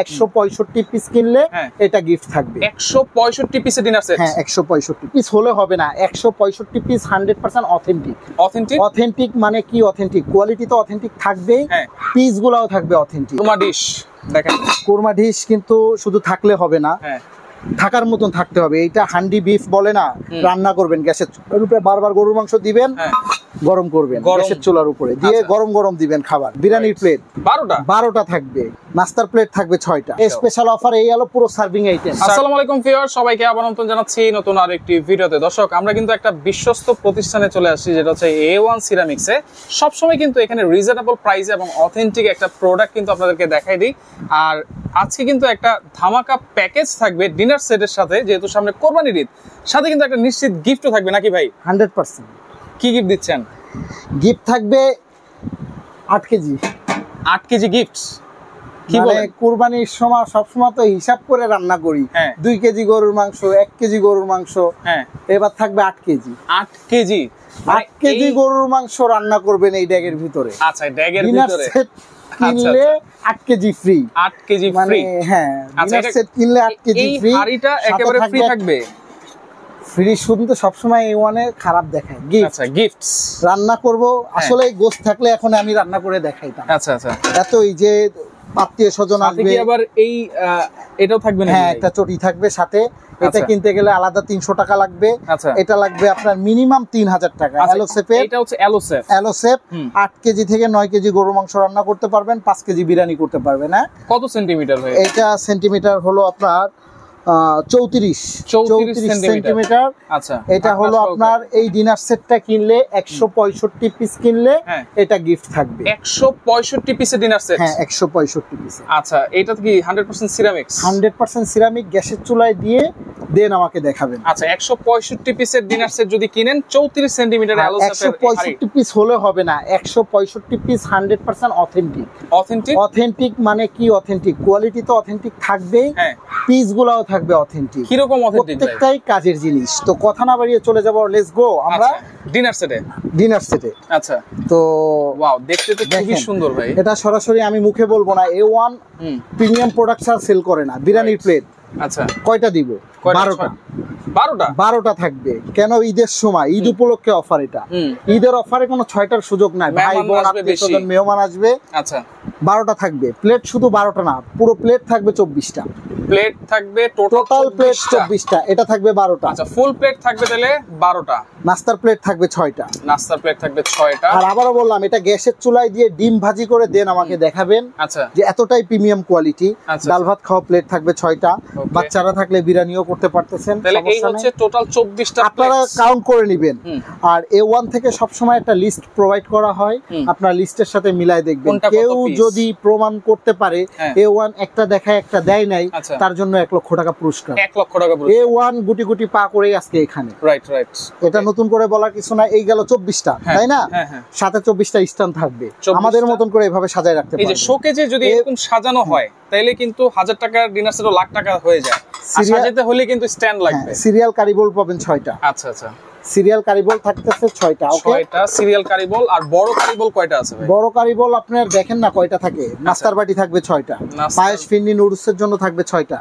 165 piece কিনলে এটা gift থাকবে। 165 পিসের ডিনার সেট। হ্যাঁ 165 পিস হলে হবে না, 165 পিস 100% অথেন্টিক। অথেন্টিক মানে কি? অথেন্টিক কোয়ালিটি তো অথেন্টিক থাকবেই, পিস গুলাও থাকবে অথেন্টিক। কোরমা ডিশ দেখেন, কোরমা ডিশ কিন্তু শুধু থাকলে হবে না, থাকার মতন থাকতে হবে। এইটা হান্ডি বিফ বলে না, রান্না করবেন গ্যাসের চুলার উপরে, বারবার গরুর মাংস দিবেন, গরম করবেন গ্যাসের চুলার উপরে দিয়ে, গরম গরম দিবেন খাবার। বিরিয়ানির প্লেট 12টা থাকবে, নাস্তার প্লেট থাকবে 6টা। স্পেশাল অফার এই হলো পুরো সার্ভিং আইটেম। আসসালামু আলাইকুম ভিউয়ার, সবাইকে আমন্ত্রণ জানাচ্ছি নতুন আরেকটি ভিডিওতে। দর্শক, আমরা কিন্তু একটা বিশ্বস্ত প্রতিষ্ঠানে চলে আসছি, যেটা হচ্ছে A1 সিরামিক্সে। সবসময় কিন্তু এখানে রিজনেবল প্রাইসে এবং অথেন্টিক একটা প্রোডাক্ট কিন্তু আপনাদেরকে দেখাই দিই। আর আজকে কিন্তু একটা ধামাকা প্যাকেজ থাকবে ডিনার সেটের সাথে, যেহেতু সামনে কোরবানির ঈদ, সাথে কিন্তু একটা নিশ্চিত গিফটও থাকবে নাকি ভাই? 100%। কি গিফট দিচ্ছেন? গিফট থাকবে 8 কেজি। 8 KG gifts? মানে কুরবানির সময় সবসময় তো হিসাব করে রান্না করি, 2 কেজি গরুর মাংস, 1 কেজি গরুর মাংস, এবার থাকবে 8 কেজি। 8 কেজি 8 কেজি গরুর মাংস রান্না করবেন এই ড্যাগের ভিতরে। আচ্ছা, ড্যাগের ভিতরে কিনলে 8 কেজি ফ্রি। 8 KG free? হ্যাঁ, ডিনার সেট কিনলে 8 কেজি ফ্রি। এই হাড়িটা একেবারে ফ্রি থাকবে? ফ্রি শুনতে সবসময় A1 এ খারাপ দেখায়। আচ্ছা, গিফটস রান্না করব, আসলে গোশত থাকলে এখন আমি রান্না করে দেখাইতাম। আচ্ছা আচ্ছা, এত এই যে আত্মীয় স্বজন আসবে, আবার এই এটাও থাকবে না? হ্যাঁ, একটা চটি থাকবে সাথে। এটা কিনতে গেলে আলাদা 300 টাকা লাগবে। এটা লাগবে আপনার মিনিমাম 3000 টাকা। এটা হচ্ছে অ্যালোসেপ। 8 কেজি থেকে 9 কেজি গরুর মাংস রান্না করতে পারবেন, 5 কেজি বিরিয়ানি করতে পারবেন। হ্যাঁ, কত সেন্টিমিটার হয় এটা? সেন্টিমিটার হলো আপনার 34 সেন্টিমিটার। আচ্ছা, এটা হলো আপনার এই ডিনার সেটটা কিনলে 165 পিস কিনলে এটা গিফট থাকবে। 165 পিসের ডিনার সেট? হ্যাঁ 165 পিস। আচ্ছা, এটা কি 100% সিরামিক্স? 100% সিরামিক, গ্যাসের চুলায় দিয়ে দেন আমাকে দেখাবেন। আচ্ছা, 165 পিসের ডিনার সেট যদি কিনেন 34 সেন্টিমিটার অ্যালোসেপের, 165 পিস হলে হবে না, 165 পিস 100% অথেন্টিক। অথেন্টিক মানে কি? অথেন্টিক কোয়ালিটি তো অথেন্টিক থাকবেই, পিস গুলাও থাকবে অথেন্টিক। কি রকম অথেন্টিক? প্রত্যেকটাই কাজের জিনিস। তো কথা না বাড়িয়ে চলে যাব, লেটস গো আমরা ডিনার সেটে। আচ্ছা, তো ওয়াও, দেখতে তো খুবই সুন্দর ভাই। এটা সরাসরি আমি মুখে বলবো না, A1 প্রিমিয়াম প্রোডাক্ট সেল করে না। বিরিয়ানির প্লেট আচ্ছা কয়টা দিব? 12টা থাকবে। কেন? ঈদের সময়, ঈদ উপলক্ষে অফার। এটা ঈদের অফারে কোনো 6টার সুযোগ নাই। ভাই বোন আত্মীয়স্বজন মেহমান আসবে। আচ্ছা, 12টা থাকবে। প্লেট শুধু 12টা না, পুরো প্লেট থাকবে 24টা। প্লেট থাকবে টোটাল প্লেট 24টা, এটা থাকবে 12টা। আচ্ছা, ফুল প্লেট থাকবে তাহলে 12টা। নাস্তার প্লেট থাকবে 6টা। নাস্তার প্লেট থাকবে 6টা। আর আবারও বললাম, এটা গ্যাসের চুলায় দিয়ে ডিম ভাজি করে দেন আমাকে দেখাবেন। আচ্ছা, যে এতটাই প্রিমিয়াম কোয়ালিটি। ডাল ভাত খাওয়া প্লেট থাকবে 6টা। বাচ্চারা থাকলে বিরিয়ানিও করতে পারতেছেন। তাহলে এই হচ্ছে টোটাল 24টা। আপনারা কাউন্ট করে নেবেন। আর A1 থেকে সব সময় একটা লিস্ট প্রোভাইড করা হয়, আপনার লিস্টের সাথে মিলাই দেখবেন। কেউ যদি প্রমাণ করতে পারে A1 একটা দেখায় একটা দেয় নাই, তার জন্য 1 লক্ষ টাকা পুরস্কার। 1 লক্ষ টাকা পুরস্কার। A1 গুটি গুটি পা করে আজকে এখানে। রাইট। এটা নতুন করে বলার কিছু না। এই গেল 24টা, তাই না? সাথে 24টা স্ট্যান্ড থাকবে। আমাদের মতন করে এভাবে সাজায় রাখতে পারবেন। এই যে শোকেজে যদি এরকম সাজানো হয়, তাইলে কিন্তু 1000 টাকার ডিনার সেটও লাখ টাকা হয়ে যায়। আর সাজাতে হলে কিন্তু স্ট্যান্ড লাগবে। সিরিয়াল কারিবল পাবেন 6টা। আচ্ছা, সিরিয়াল কারিবল থাকতেছে 6টা। ওকে, 6টা সিরিয়াল কারিবল। আর বড় কারিবল কয়টা আছে ভাই? বড় কারিবল আপনার দেখেন না কয়টা থাকে। নাস্তার বাটি থাকবে 6টা। পায়েস, ফিরনি, নুডলসের জন্য থাকবে 6টা।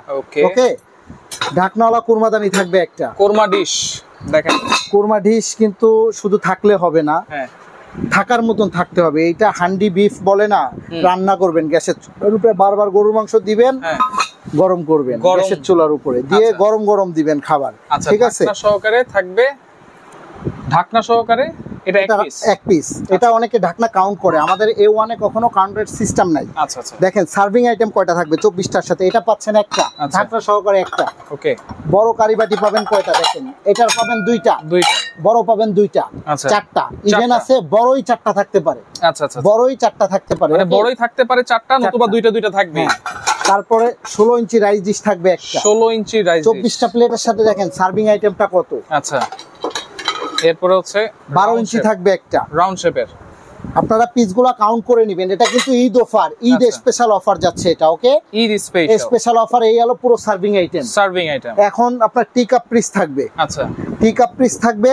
ওকে, ঢাকনাওয়ালা কুরমাদানি থাকবে একটা। কোরমা ডিশ দেখেন, কোরমা ডিশ কিন্তু শুধু থাকলে হবে না, থাকার মতন থাকতে হবে। এইটা হান্ডি বিফ বলে না, রান্না করবেন গ্যাসের চুলার উপরে, বারবার গরুর মাংস দিবেন, গরম করবেন গ্যাসের চুলার উপরে দিয়ে, গরম গরম দিবেন খাবার। ঠিক আছে, ঢাকনা সহকারে থাকবে। ঢাকনা সহকারে এটা এক পিস। এটা অনেকে ঢাকনা কাউন্ট করে, আমাদের A1 এ কখনো কাউন্টের সিস্টেম নাই। আচ্ছা, দেখেন সার্ভিং আইটেম কয়টা থাকবে? 24টার সাথে এটা পাচ্ছেন একটা, ঢাকনা সহকারে একটা। ওকে, বড় কারিবাটি পাবেন কয়টা? দেখেন, এটার পাবেন 2টা। বড় পাবেন 2টা। 4টা ইভেন আছে, বড়ই 4টা থাকতে পারে। আচ্ছা, বড়ই 4টা থাকতে পারে, মানে বড়ই থাকতে পারে 4টা, নতুবা 2টা থাকবে। তারপরে 16 ইঞ্চি রাইস ডিশ থাকবে একটা। 16 ইঞ্চি রাইস ডিশ 24টা প্লেটের সাথে। দেখেন সার্ভিং আইটেমটা কত। আচ্ছা, এরপরে হচ্ছে 12 ইঞ্চি থাকবে একটা, রাউন্ড শেপের। আপনারা পিসগুলো কাউন্ট করে নেবেন। এটা কিন্তু Eid offer, Eid special offer যাচ্ছে এটা। ওকে, ঈদ স্পেশাল অফার। এই হলো পুরো সার্ভিং আইটেম। এখন আপনার টি কাপ পিস থাকবে। আচ্ছা, টি কাপ পিস থাকবে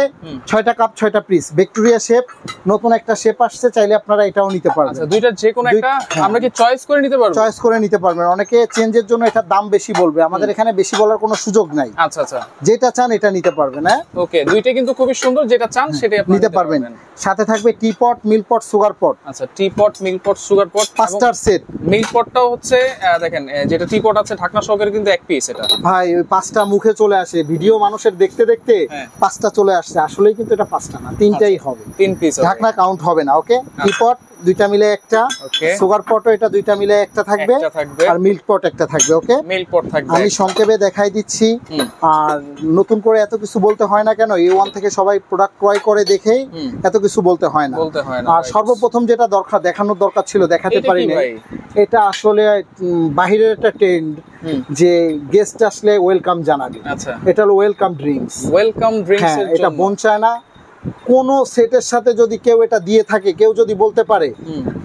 6টা কাপ 6টা পিস ভিক্টোরিয়া শেপ নতুন একটা শেপ আসছে চাইলে আপনারা এটাও নিতে পারবেন আচ্ছা দুইটা যে কোনো একটা আমরা কি চয়েস করে নিতে পারবো চয়েস করে নিতে পারবেন অনেকে চেঞ্জের জন্য এটা দাম বেশি বলবে আমাদের এখানে বেশি বলার কোনো সুযোগ নাই আচ্ছা আচ্ছা যেটা চান এটা নিতে পারবেন হ্যাঁ ওকে দুইটা কিন্তু খুবই সুন্দর যেটা চান সেটাই আপনি নিতে পারবেন সাথে থাকবে টি pot milk pot sugar pot আচ্ছা tea pot milk pot sugar pot 5টার সেট মিল্ক পটটাও হচ্ছে দেখেন যেটা টি পট আছে ঢাকনা সহকারে কিন্তু এক পিস এটা ভাই ওই 5টা মুখে চলে আসে ভিডিও মানুষের দেখতে দেখতে 5টা চলে আসছে আসলেই কিন্তু এটা 5টা না 3টাই হবে 3 পিস ঢাকনা কাউন্ট হবে না ওকে টি পট দুইটা মিলে একটা সুগার পটও এটা দুইটা মিলে একটা থাকবে আর মিল্ক পট একটা থাকবে ওকে মিল্ক পট থাকবে আমি সংক্ষেপে দেখাই দিচ্ছি আর নতুন করে এত কিছু বলতে হয় না কেন A1 থেকে সবাই প্রোডাক্ট ক্রয় করে দেখেই এত কিছু বলতে হয় না আর সর্বপ্রথম যেটা দরকার দেখানোর দরকার ছিল দেখাতে পারিনি এটা আসলে বাহিরের একটা ট্রেন্ড যে গেস্ট আসলে ওয়েলকাম জানাবে আচ্ছা এটা হলো ওয়েলকাম ড্রিঙ্কস এর এটা বোন চায় না কোন সেটের সাথে যদি কেউ এটা দিয়ে থাকে কেউ যদি বলতে পারে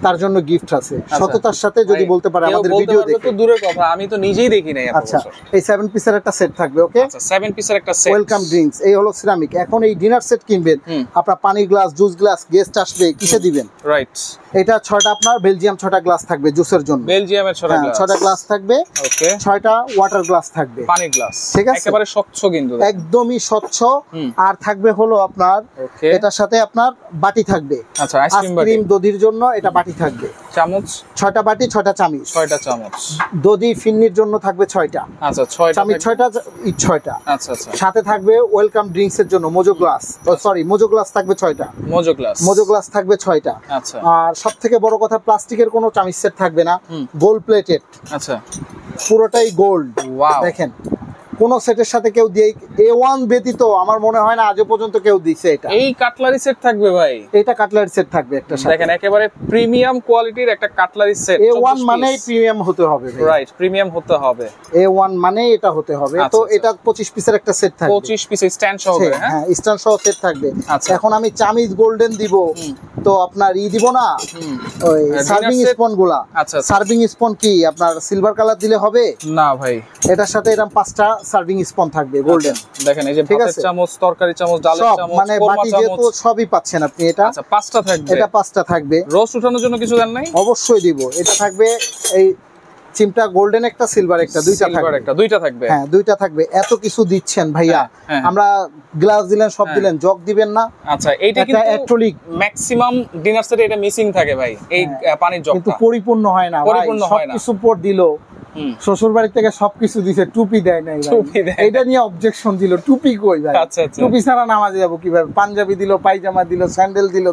তার জন্য গিফট আছে সততার সাথে যদি বলতে পারে আমাদের ভিডিও দেখে তো দূরের কথা আমি তো নিজেই দেখি নাই আচ্ছা এই 7 পিসের একটা সেট থাকবে ওকে আচ্ছা 7 পিসের একটা সেট ওয়েলকাম ড্রিঙ্কস এই হলো সিরামিক এখন এই ডিনার সেট কিনবেন আপনারা পানির গ্লাস জুস গ্লাস গেস্ট আসবে কিসে দিবেন রাইট এটা 6টা আপনার বেলজিয়াম 6টা গ্লাস থাকবে জুসের জন্য বেলজিয়ামের 6টা গ্লাস 6টা গ্লাস থাকবে ওকে 6টা ওয়াটার গ্লাস থাকবে পানি গ্লাস ঠিক আছে একেবারে স্বচ্ছ কিন্তু একদমই স্বচ্ছ আর থাকবে হলো আপনার এটার সাথে আপনার বাটি থাকবে আচ্ছা আইসক্রিম দধির জন্য এটা বাটি থাকবে চামচ 6টা বাটি 6টা চামচ 6টা চামচ দধি ফিন্নির জন্য থাকবে 6টা আচ্ছা 6টা চামচ 6টা ইট 6টা আচ্ছা আচ্ছা সাথে থাকবে ওয়েলকাম ড্রিঙ্কস এর জন্য Mojo glass sorry Mojo glass থাকবে 6টা মোজো গ্লাস থাকবে 6টা আচ্ছা আর সবথেকে বড় কথা প্লাস্টিকের কোনো চামচ সেট থাকবে না গোল্ড প্লেটেড আচ্ছা পুরোটাই গোল্ড দেখেন কোন সেটের সাথে কেউ দিয়ে A1 ব্যতীত আমার মনে হয় না আজও পর্যন্ত কেউ দিছে এটা এই কাটলারি সেট থাকবে ভাই এটা কাটলারি সেট থাকবে একটা সাথে দেখেন একেবারে প্রিমিয়াম কোয়ালিটির একটা কাটলারি সেট A1 মানে প্রিমিয়াম হতে হবে রাইট প্রিমিয়াম হতে হবে A1 মানে এটা হতে হবে তো এটা 25 পিসের একটা সেট থাকবে 25 পিস স্ট্যান্ড সহকারে হ্যাঁ স্ট্যান্ড সহ সেট থাকবে এখন আমি চামিজ গোল্ডেন দিব তো আপনার দিব না ওই সার্ভিং স্পুনগুলা আচ্ছা সার্ভিং স্পুন কি আপনার সিলভার কালার দিলে হবে না ভাই এটার সাথে এরকম 5টা সার্ভিং স্পুন থাকবে গোল্ডেন দেখেন এই যে ভাতের চামচ তরকারি চামচ ডালের চামচ মানে বাটি যেহেতু সবই পাচ্ছেন আপনি এটা আচ্ছা 5টা থাকবে এটা 5টা থাকবে রোস্ট উঠানোর জন্য কিছু দেন নাই অবশ্যই দিব এটা থাকবে এই চিমটা গোল্ডেন একটা সিলভার একটা দুইটা থাকবে হ্যাঁ দুইটা থাকবে এত কিছু দিচ্ছেন ভাইয়া আমরা গ্লাস দিলেন সব দিলেন জগ দিবেন না আচ্ছা এইটা কিন্তু অ্যাকচুয়ালি ম্যাক্সিমাম ডিনার সেটে এটা মিসিং থাকে ভাই এই পানির জগটা কিন্তু পরিপূর্ণ হয় না ভাই সবকিছু পর দিল শ্বশুর বাড়ি থেকে সবকিছু দিছে টুপি দেয় নাই এটা নিয়ে অবজেকশন দিল টুপি কই ভাই টুপি ছাড়া নামাজে যাবো কিভাবে পাঞ্জাবি দিল পায়জামা দিল স্যান্ডেল দিল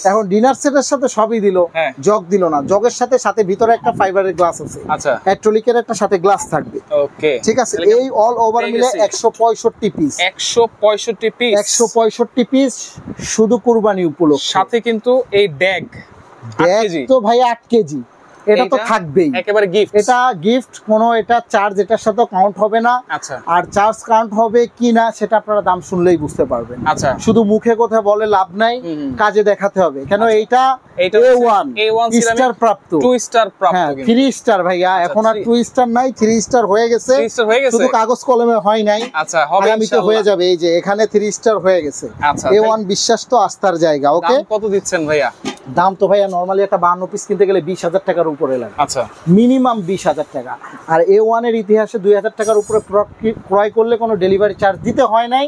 এখন ডিনার সেটের সাথে সবই দিল জগ দিল না জগের সাথে সাথে ভিতরে একটা ফাইবারের গ্লাস আছে আচ্ছা অ্যাক্রিলিকের একটা সাথে গ্লাস থাকবে ওকে ঠিক আছে এই অল ওভার মিলে 165 পিস 165 পিস শুধু কুরবানি উপলক্ষে সাথে কিন্তু এই ড্যাগ তো ভাই 8 কেজি এটা তো থাকবেই একেবারে গিফট এটা গিফট কোনো এটা চার্জ এটার সাথে কাউন্ট হবে না আচ্ছা আর চার্জ কাউন্ট হবে কিনা সেটা আপনারা দাম শুনলেই বুঝতে পারবেন আচ্ছা শুধু মুখে কথা বলে লাভ নাই কাজে দেখাতে হবে কেন এইটা A1 স্টার প্রাপ্ত 2 স্টার প্রাপ্ত 3 স্টার ভাইয়া এখন আর 2 স্টার নাই 3 স্টার হয়ে গেছে শুধু কাগজ কলমে হয় নাই আচ্ছা হবে ইনশাআল্লাহ হয়ে যাবে এই যে এখানে 3 স্টার হয়ে গেছে A1 বিশ্বাস তো আস্থার জায়গা ওকে দাম কত দিচ্ছেন ভাইয়া দাম তো ভাইয়া নরমালি একটা 52 পিস কিনতে গেলে 20000 টাকার উপরে লাগে আচ্ছা মিনিমাম 20000 টাকা আর A1 এর ইতিহাসে 2000 টাকার উপরে ক্রয় করলে কোনো ডেলিভারি চার্জ দিতে হয় নাই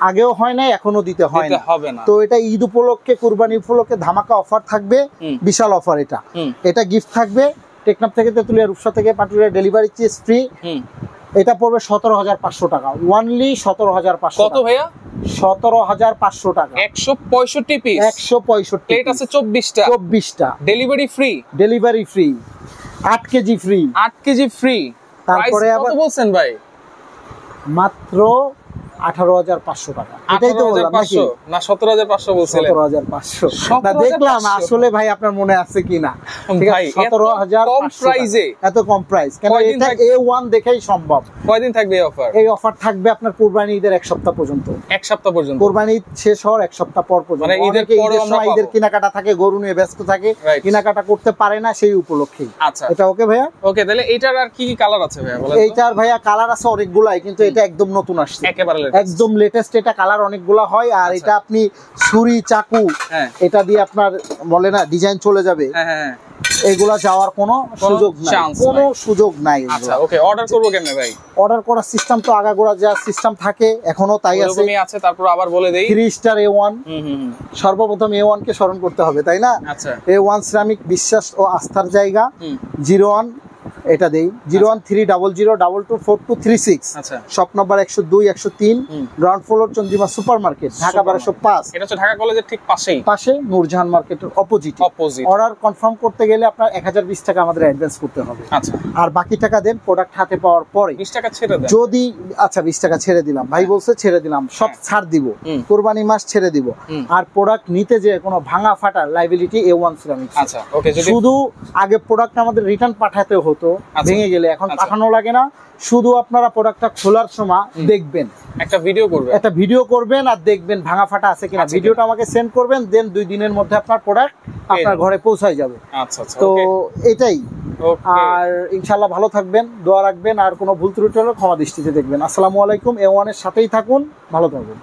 আগেও হয় নাই এখনো দিতে হয় না তো এটা ঈদ উপলক্ষে কুরবানি উপলক্ষে ধামাকা অফার থাকবে বিশাল অফার এটা গিফট থাকবে টেকনাফ থেকে তেতুলিয়া রূপসা থেকে পাটুরিয়া ডেলিভারি চার্জ ফ্রি এটা পড়বে 17500 টাকা ওনলি 17500 কত ভাইয়া 17500 টাকা 165 পিস 165 প্লেট আছে 24টা delivery free 8 KG free 8 KG free তারপরে আবার কত বলছেন ভাই মাত্র 18500 টাকা এটাই তো বললাম নাকি না 17500 বলছিলেন 17500 না দেখলাম আসলে ভাই আপনার মনে আছে কিনা ভাই 17000 কম প্রাইসে এত কম প্রাইস কেন এটা A1 দেখেই সম্ভব কয়দিন থাকবে এই অফার এই অফার থাকবে আপনার কুরবানি ঈদের এক সপ্তাহ পর্যন্ত কুরবানি শেষ হওয়ার এক সপ্তাহ পর পর্যন্ত মানে ঈদের পরে আমরা ঈদের কেনাকাটা থাকে গরু নিয়ে ব্যস্ত থাকে কেনাকাটা করতে পারে না সেই উপলক্ষে আচ্ছা এটা ওকে ভাইয়া ওকে তাহলে এটার আর কি কি কালার আছে ভাইয়া বলেন এইটার ভাইয়া কালার আছে অনেকগুলাই কিন্তু এটা একদম নতুন আসছে একেবারে একদম লেটেস্ট। এটা কালার অনেকগুলা হয়, আর আচ্ছা। এটা আপনি ছুরি চাকু হ্যাঁ এটা দিয়ে আপনার বলে না ডিজাইন চলে যাবে, হ্যাঁ হ্যাঁ। এগুলা যাওয়ার কোনো সুযোগ নাই, chance কোনো নাই। সুযোগ নাই। আচ্ছা ওকে, অর্ডার করবো কেমনে ভাই? অর্ডার করার সিস্টেম তো আগাগোড়া যা সিস্টেম থাকে এখনো তাই আছে। ওরকমই আছে, তারপর আবার বলে দেই 3 স্টার A1, হুম হুম হুম। সর্বপ্রথম A1 কে স্মরণ করতে হবে, তাই না? আচ্ছা A1 সিরামিক, বিশ্বাস ও আস্থার জায়গা। হুম 01 এটা দেই 01300224236। আচ্ছা শপ নাম্বার 102 103, হুম। Ground floor Chandrima super market, Dhaka 1205। এটা হচ্ছে ঢাকা কলেজের ঠিক পাশেই, পাশে নূরজাহান মার্কেটের অপোজিট। অপোজিট। অর্ডার কনফার্ম করতে গেলে আপনার 1020 টাকা আমাদের অ্যাডভান্স করতে হবে, আচ্ছা আর বাকি টাকা দেন প্রোডাক্ট হাতে পাওয়ার পরে। 20 টাকা ছেড়ে দেন। যদি আচ্ছা 20 টাকা ছেড়ে দিলাম, ভাই বলছে ছেড়ে দিলাম, সব হ্যাঁ। ছাড় দিব, হুম। কোরবানি মাস ছেড়ে দিব। হুম। আর প্রোডাক্ট নিতে যে কোনো ভাঙা ফাটার লাইবিলিটি A1 সিরামিক্স। আচ্ছা ওকে, যদি শুধু আগে প্রোডাক্ট আমাদের রিটার্ন পাঠাতে হতো, আচ্ছা। ভেঙে গেলে, এখন আচ্ছা। পাঠানো লাগে না। শুধু আপনারা প্রোডাক্টটা খোলার সময় দেখবেন, একটা ভিডিও করবে। একটা ভিডিও করবেন আর দেখবেন ভাঙা ফাটা আছে কিনা। আছে ভিডিওটা আমাকে সেন্ড করবেন, দেন 2 দিনের মধ্যে আপনার প্রোডাক্ট আপনার ঘরে পৌঁছায় যাবে। আচ্ছা আচ্ছা তো ওকে এটাই। ওকে। আর ইনশাআল্লাহ ভালো থাকবেন, দোয়া রাখবেন, আর কোনো ভুল ত্রুটি হলে ক্ষমা দৃষ্টিতে দেখবেন। আসসালামু আলাইকুম। A1 এর সাথেই থাকুন, ভালো থাকুন।